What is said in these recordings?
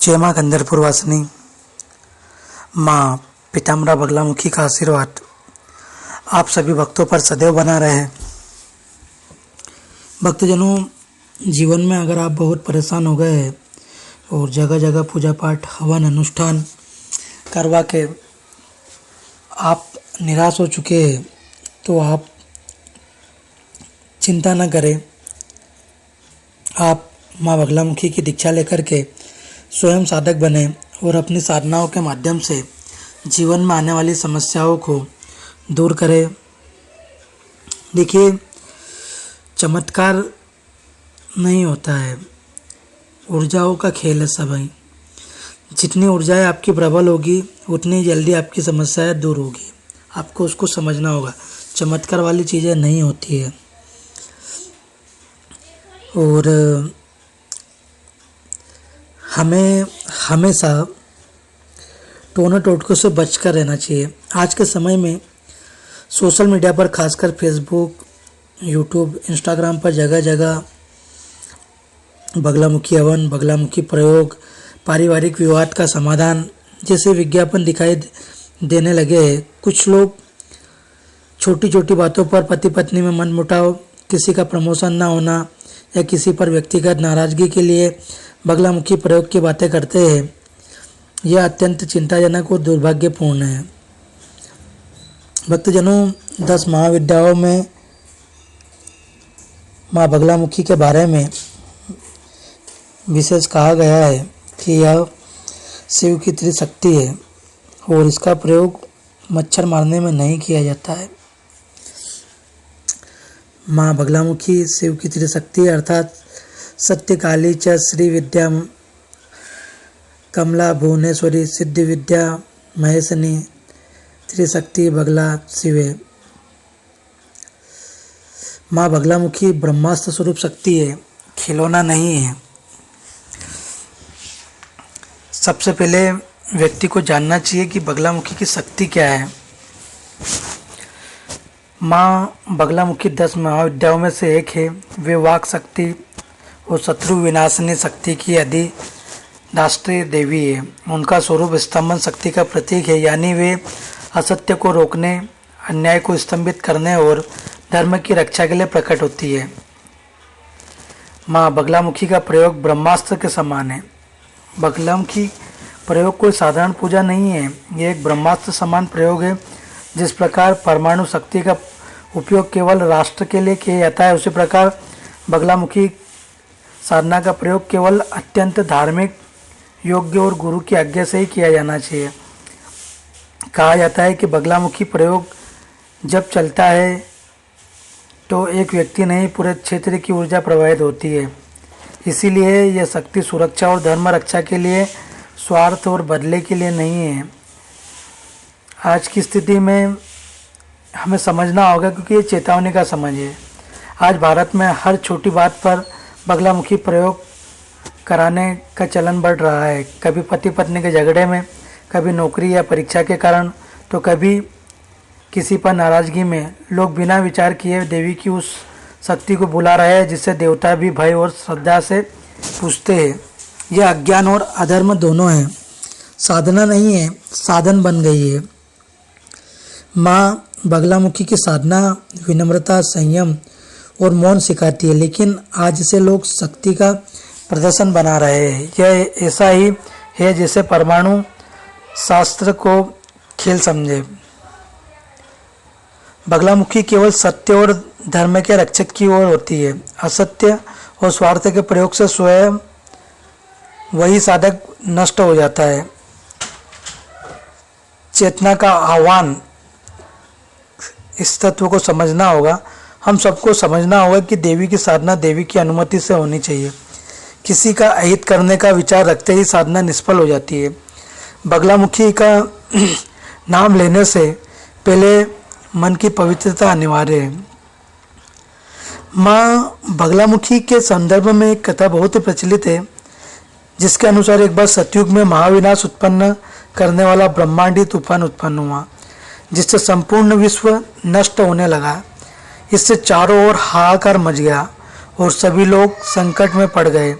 जय माँ गंधर्वपुर वासिनी, माँ पीताम्बरा बगलामुखी का आशीर्वाद आप सभी भक्तों पर सदैव बना रहे। भक्तजनों, जीवन में अगर आप बहुत परेशान हो गए हैं और जगह जगह पूजा पाठ हवन अनुष्ठान करवा के आप निराश हो चुके हैं, तो आप चिंता न करें। आप माँ बगलामुखी की दीक्षा लेकर के स्वयं साधक बने और अपनी साधनाओं के माध्यम से जीवन में आने वाली समस्याओं को दूर करें। देखिए, चमत्कार नहीं होता है, ऊर्जाओं का खेल है सभी। जितनी ऊर्जाएं आपकी प्रबल होगी उतनी जल्दी आपकी समस्याएं दूर होगी। आपको उसको समझना होगा। चमत्कार वाली चीज़ें नहीं होती है। और हमें हमेशा टोना टोटकों से बचकर रहना चाहिए। आज के समय में सोशल मीडिया पर, खासकर फेसबुक, यूट्यूब, इंस्टाग्राम पर जगह जगह बगलामुखी हवन, बगलामुखी प्रयोग, पारिवारिक विवाद का समाधान जैसे विज्ञापन दिखाई देने लगे हैं। कुछ लोग छोटी छोटी बातों पर पति पत्नी में मनमुटाव, किसी का प्रमोशन ना होना या किसी पर व्यक्तिगत नाराजगी के लिए बगलामुखी प्रयोग की बातें करते हैं। यह अत्यंत चिंताजनक और दुर्भाग्यपूर्ण है। भक्तजनों, 10 महाविद्याओं में माँ बगलामुखी के बारे में विशेष कहा गया है कि यह शिव की त्रिशक्ति है और इसका प्रयोग मच्छर मारने में नहीं किया जाता है। माँ बगलामुखी शिव की त्रिशक्ति अर्थात सत्यकाली च श्री विद्या कमला भुवनेश्वरी सिद्धि विद्या महेशनी त्रिशक्ति बगला शिवे। माँ बगलामुखी ब्रह्मास्त्र स्वरूप शक्ति है, खिलौना नहीं है। सबसे पहले व्यक्ति को जानना चाहिए कि बगलामुखी की शक्ति क्या है। माँ बगलामुखी 10 महाविद्याओं में से एक है। वे वाक शक्ति और शत्रु विनाशनी शक्ति की अधिष्ठात्री देवी है। उनका स्वरूप स्तंभन शक्ति का प्रतीक है, यानी वे असत्य को रोकने, अन्याय को स्तंभित करने और धर्म की रक्षा के लिए प्रकट होती है। माँ बगलामुखी का प्रयोग ब्रह्मास्त्र के समान है। बगलामुखी प्रयोग कोई साधारण पूजा नहीं है, यह एक ब्रह्मास्त्र समान प्रयोग है। जिस प्रकार परमाणु शक्ति का उपयोग केवल राष्ट्र के लिए किया जाता है, उसी प्रकार बगलामुखी साधना का प्रयोग केवल अत्यंत धार्मिक, योग्य और गुरु की आज्ञा से ही किया जाना चाहिए। कहा जाता है कि बगलामुखी प्रयोग जब चलता है तो एक व्यक्ति नहीं, पूरे क्षेत्र की ऊर्जा प्रवाहित होती है। इसीलिए यह शक्ति सुरक्षा और धर्म रक्षा के लिए, स्वार्थ और बदले के लिए नहीं है। आज की स्थिति में हमें समझना होगा, क्योंकि ये चेतावनी का समय है। आज भारत में हर छोटी बात पर बगलामुखी प्रयोग कराने का चलन बढ़ रहा है। कभी पति पत्नी के झगड़े में, कभी नौकरी या परीक्षा के कारण, तो कभी किसी पर नाराजगी में लोग बिना विचार किए देवी की उस शक्ति को बुला रहे हैं जिससे देवता भी भय और श्रद्धा से पूछते हैं। यह अज्ञान और अधर्म दोनों है, साधना नहीं है, साधन बन गई है। माँ बगलामुखी की साधना विनम्रता, संयम और मौन सिखाती है, लेकिन आज इसे लोग शक्ति का प्रदर्शन बना रहे हैं। यह ऐसा ही है जैसे परमाणु शास्त्र को खेल समझे। बगलामुखी केवल सत्य और धर्म के रक्षक की ओर होती है। असत्य और स्वार्थ के प्रयोग से स्वयं वही साधक नष्ट हो जाता है। चेतना का आह्वान, इस तत्व को समझना होगा। हम सबको समझना होगा कि देवी की साधना देवी की अनुमति से होनी चाहिए। किसी का अहित करने का विचार रखते ही साधना निष्फल हो जाती है। बगलामुखी का नाम लेने से पहले मन की पवित्रता अनिवार्य है। माँ बगलामुखी के संदर्भ में एक कथा बहुत ही प्रचलित है, जिसके अनुसार एक बार सतयुग में महाविनाश उत्पन्न करने वाला ब्रह्मांडी तूफान उत्पन्न हुआ, जिससे संपूर्ण विश्व नष्ट होने लगा। इससे चारों ओर हाहाकार मच गया और सभी लोग संकट में पड़ गए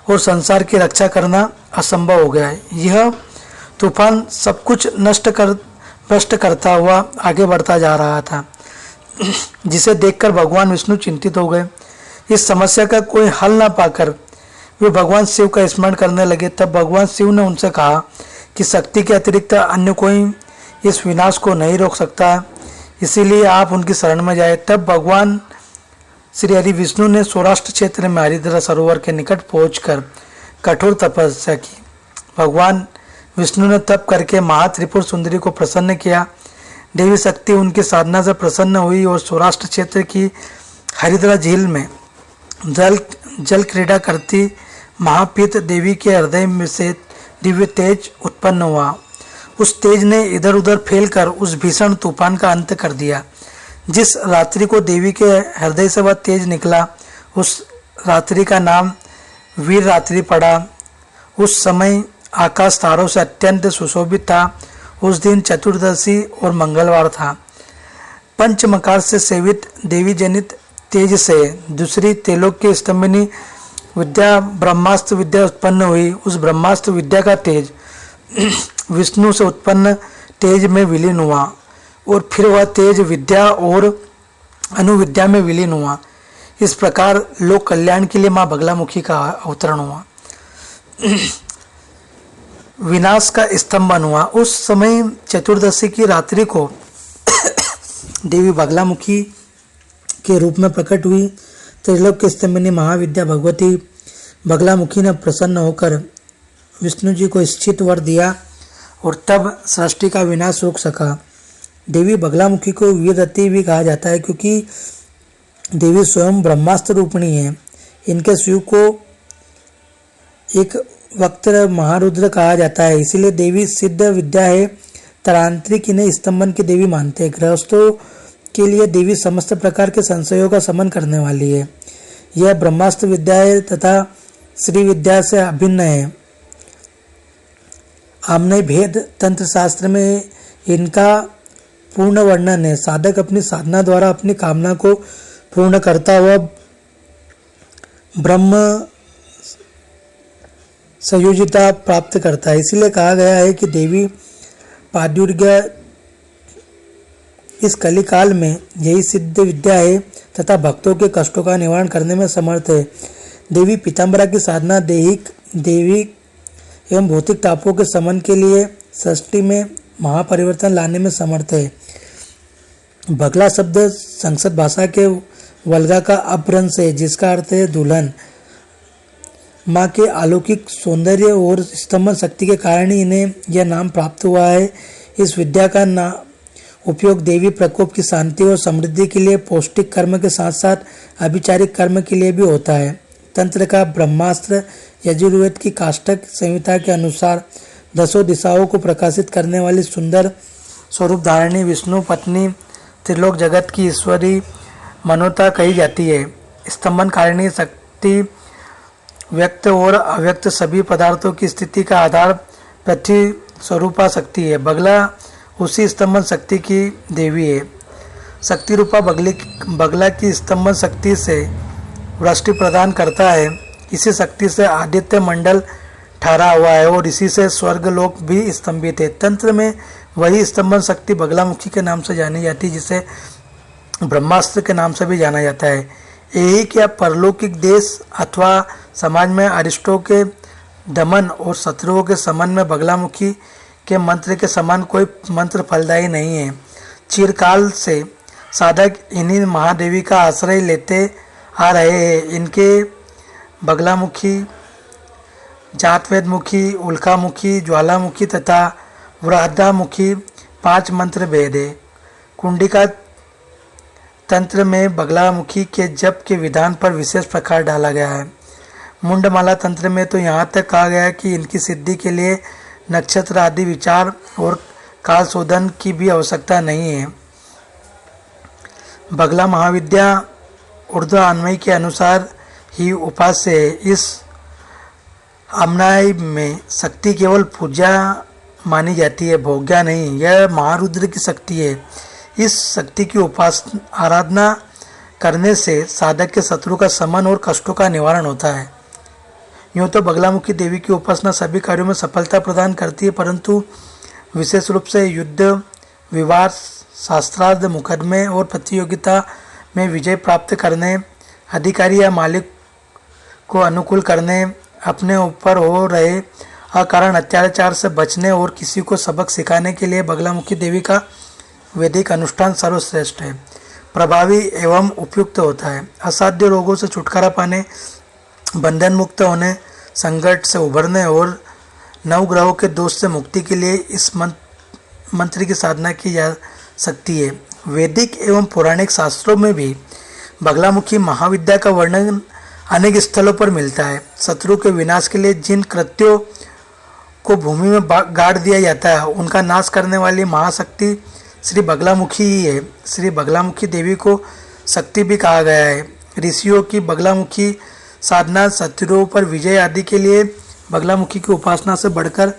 और संसार की रक्षा करना असंभव हो गया है। यह तूफान सब कुछ भ्रष्ट करता हुआ आगे बढ़ता जा रहा था, जिसे देखकर भगवान विष्णु चिंतित हो गए। इस समस्या का कोई हल ना पाकर वे भगवान शिव का स्मरण करने लगे। तब भगवान शिव ने उनसे कहा कि शक्ति के अतिरिक्त अन्य कोई इस विनाश को नहीं रोक सकता, इसीलिए आप उनकी शरण में जाए। तब भगवान श्री हरि विष्णु ने सौराष्ट्र क्षेत्र में हरिद्रा सरोवर के निकट पहुंचकर कठोर तपस्या की। भगवान विष्णु ने तप करके महात्रिपुर सुंदरी को प्रसन्न किया। देवी शक्ति उनकी साधना से प्रसन्न हुई और सौराष्ट्र क्षेत्र की हरिद्रा झील में जल क्रीड़ा करती महापीत देवी के हृदय में से दिव्य तेज उत्पन्न हुआ। उस तेज ने इधर उधर फैलकर उस भीषण तूफान का अंत कर दिया। जिस रात्रि को देवी के हृदय से वह तेज निकला, उस रात्रि का नाम वीर रात्रि पड़ा। उस समय आकाश तारों से अत्यंत सुशोभित था। उस दिन चतुर्दशी और मंगलवार था। पंचमकार से सेवित देवी जनित तेज से दूसरी तेलोक की स्तंभनी विद्या ब्रह्मास्त्र विद्या उत्पन्न हुई। उस ब्रह्मास्त्र विद्या का तेज विष्णु से उत्पन्न तेज में विलीन हुआ और फिर वह तेज विद्या और अनुविद्या में विलीन हुआ। इस प्रकार लोक कल्याण के लिए माँ बगलामुखी का अवतरण हुआ। विनाश का स्तंभन हुआ। उस समय चतुर्दशी की रात्रि को देवी बगलामुखी के रूप में प्रकट हुई। त्रिलोक के स्तंभनी महाविद्या भगवती बगलामुखी ने प्रसन्न होकर विष्णु जी को इच्छित वर दिया और तब सृष्टि का विनाश रोक सका। देवी बगलामुखी को वीररती भी कहा जाता है, क्योंकि देवी स्वयं ब्रह्मास्त्र रूपिणी है। इनके शिव को एक वक्त महारुद्र कहा जाता है, इसीलिए देवी सिद्ध विद्या है। तांत्रिक इन्हें स्तंभन की देवी मानते हैं। गृहस्थों के लिए देवी समस्त प्रकार के संशयों का शमन करने वाली है। यह ब्रह्मास्त्र विद्या है तथा श्री विद्या से अभिन्न है। आम्नेय भेद तंत्र शास्त्र में इनका पूर्ण वर्णन है। साधक अपनी साधना द्वारा अपनी कामना को पूर्ण करता हुआ ब्रह्म संयोजिता प्राप्त करता है। इसलिए कहा गया है कि देवी पाद्युर्गा इस कलिकाल में यही सिद्ध विद्या है तथा भक्तों के कष्टों का निवारण करने में समर्थ है। देवी पीताम्बरा की साधना दैविक एवं भौतिक तापों के शमन के लिए सृष्टि में महापरिवर्तन लाने में समर्थ है। बगला शब्द संस्कृत भाषा के वल्गा का अपभ्रंश है, जिसका अर्थ है दुल्हन। माँ के अलौकिक सौंदर्य और स्तंभन शक्ति के कारण ही इन्हें यह नाम प्राप्त हुआ है। इस विद्या का उपयोग देवी प्रकोप की शांति और समृद्धि के लिए पौष्टिक कर्म के साथ साथ अभिचारिक कर्म के लिए भी होता है। तंत्र का ब्रह्मास्त्र यजुर्वेद की काष्ठक संहिता के अनुसार 10 दिशाओं को प्रकाशित करने वाली सुंदर स्वरूप धारिणी विष्णु पत्नी त्रिलोक जगत की ईश्वरी मनोता कही जाती है। स्तंभन कारिणी शक्ति व्यक्त और अव्यक्त सभी पदार्थों की स्थिति का आधार पृथ्वी स्वरूपा शक्ति है। बगला उसी स्तंभन शक्ति की देवी है। शक्ति रूपा बगला की स्तंभन शक्ति से वृष्टि प्रदान करता है। इसी शक्ति से आदित्य मंडल ठहरा हुआ है और इसी से स्वर्गलोक भी स्तंभित है। तंत्र में वही स्तंभन शक्ति बगलामुखी के नाम से जानी जाती है, जिसे ब्रह्मास्त्र के नाम से भी जाना जाता है। यही क्या परलौकिक देश अथवा समाज में अरिष्टों के दमन और शत्रुओं के समन में बगलामुखी के मंत्र के समान कोई मंत्र फलदायी नहीं है। चिरकाल से साधक इन्हीं महादेवी का आश्रय लेते आ रहे हैं। इनके बगलामुखी, जातवेदमुखी, उल्कामुखी, ज्वालामुखी तथा वृहदामुखी 5 मंत्र भेद है। कुंडिका तंत्र में बगलामुखी के जप के विधान पर विशेष प्रकार डाला गया है। मुंडमाला तंत्र में तो यहाँ तक कहा गया है कि इनकी सिद्धि के लिए नक्षत्र आदि विचार और काल शोधन की भी आवश्यकता नहीं है। बगला महाविद्या उर्दू अन्वय के अनुसार ही उपास्य है। इस आम्नाय में शक्ति केवल पूजा मानी जाती है, भोग्या नहीं। यह महारुद्र की शक्ति है। इस शक्ति की उपासना आराधना करने से साधक के शत्रु का शमन और कष्टों का निवारण होता है। यूँ तो बगलामुखी देवी की उपासना सभी कार्यों में सफलता प्रदान करती है, परंतु विशेष रूप से युद्ध, विवाद, शास्त्रार्थ, मुकदमे और प्रतियोगिता में विजय प्राप्त करने, अधिकारी या मालिक को अनुकूल करने, अपने ऊपर हो रहे अकारण अत्याचार से बचने और किसी को सबक सिखाने के लिए बगलामुखी देवी का वैदिक अनुष्ठान सर्वश्रेष्ठ है, प्रभावी एवं उपयुक्त होता है। असाध्य रोगों से छुटकारा पाने, बंधन मुक्त होने, संकट से उभरने और नवग्रहों के दोष से मुक्ति के लिए इस मंत्र की साधना की जा सकती है। वैदिक एवं पौराणिक शास्त्रों में भी बगलामुखी महाविद्या का वर्णन अनेक स्थलों पर मिलता है। शत्रु के विनाश के लिए जिन कृत्यों को भूमि में गाड़ दिया जाता है, उनका नाश करने वाली महाशक्ति श्री बगलामुखी ही है। श्री बगलामुखी देवी को शक्ति भी कहा गया है। ऋषियों की बगलामुखी साधना, शत्रुओं पर विजय आदि के लिए बगलामुखी की उपासना से बढ़कर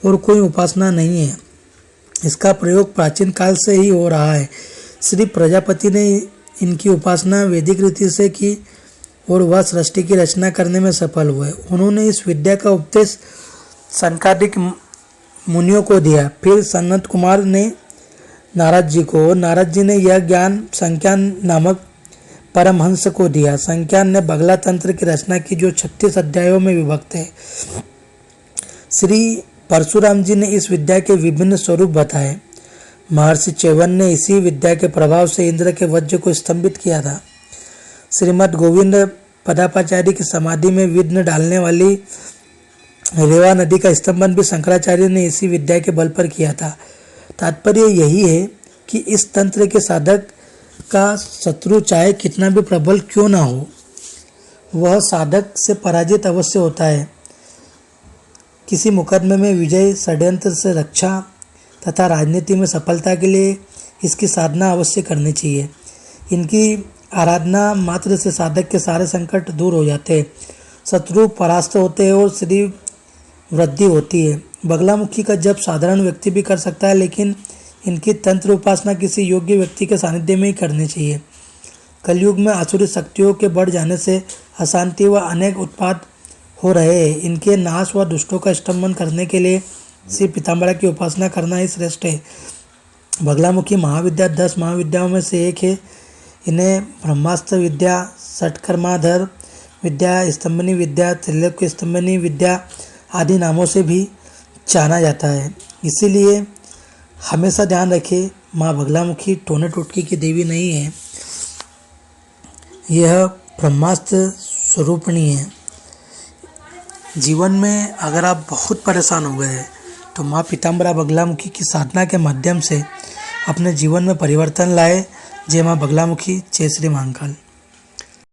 और कोई उपासना नहीं है। इसका प्रयोग प्राचीन काल से ही हो रहा है। श्री प्रजापति ने इनकी उपासना वैदिक रीति से की और वह सृष्टि की रचना करने में सफल हुए। उन्होंने इस विद्या का उपदेश सनकादिक मुनियों को दिया। फिर सनत कुमार ने नारद जी को, नारद जी ने यह ज्ञान संख्यान नामक परमहंस को दिया। संख्यान ने बगला तंत्र की रचना की, जो 36 अध्यायों में विभक्त है। श्री परशुराम जी ने इस विद्या के विभिन्न स्वरूप बताए। महर्षि च्यवन ने इसी विद्या के प्रभाव से इंद्र के वज्र को स्तंभित किया था। श्रीमद् गोविंद पदापाचार्य की समाधि में विघ्न डालने वाली रेवा नदी का स्तंभन भी शंकराचार्य ने इसी विद्या के बल पर किया था। तात्पर्य यही है कि इस तंत्र के साधक का शत्रु चाहे कितना भी प्रबल क्यों ना हो, वह साधक से पराजित अवश्य होता है। किसी मुकदमे में विजय, षड्यंत्र से रक्षा तथा राजनीति में सफलता के लिए इसकी साधना अवश्य करनी चाहिए। इनकी आराधना मात्र से साधक के सारे संकट दूर हो जाते हैं, शत्रु परास्त होते हैं और श्री वृद्धि होती है। बगलामुखी का जप साधारण व्यक्ति भी कर सकता है, लेकिन इनकी तंत्र उपासना किसी योग्य व्यक्ति के सानिध्य में ही करनी चाहिए। कलयुग में आसुरी शक्तियों के बढ़ जाने से अशांति व अनेक उत्पात हो रहे हैं। इनके नाश व दुष्टों का स्तंभन करने के लिए श्री पीताम्बरा की उपासना करना ही श्रेष्ठ है। बगलामुखी महाविद्या 10 महाविद्याओं में से एक है। इन्हें ब्रह्मास्त्र विद्या, षटकर्माधर विद्या, स्तंभनी विद्या, त्रिलोक्य स्तंभनी विद्या आदि नामों से भी जाना जाता है। इसीलिए हमेशा ध्यान रखें, माँ बगलामुखी टोने टोटकी की देवी नहीं है, यह ब्रह्मास्त्र स्वरूपिणी है। जीवन में अगर आप बहुत परेशान हो गए तो माँ पीताम्बरा बगलामुखी की साधना के माध्यम से अपने जीवन में परिवर्तन लाए। जय माँ बगलामुखी, जय श्री महाकाल।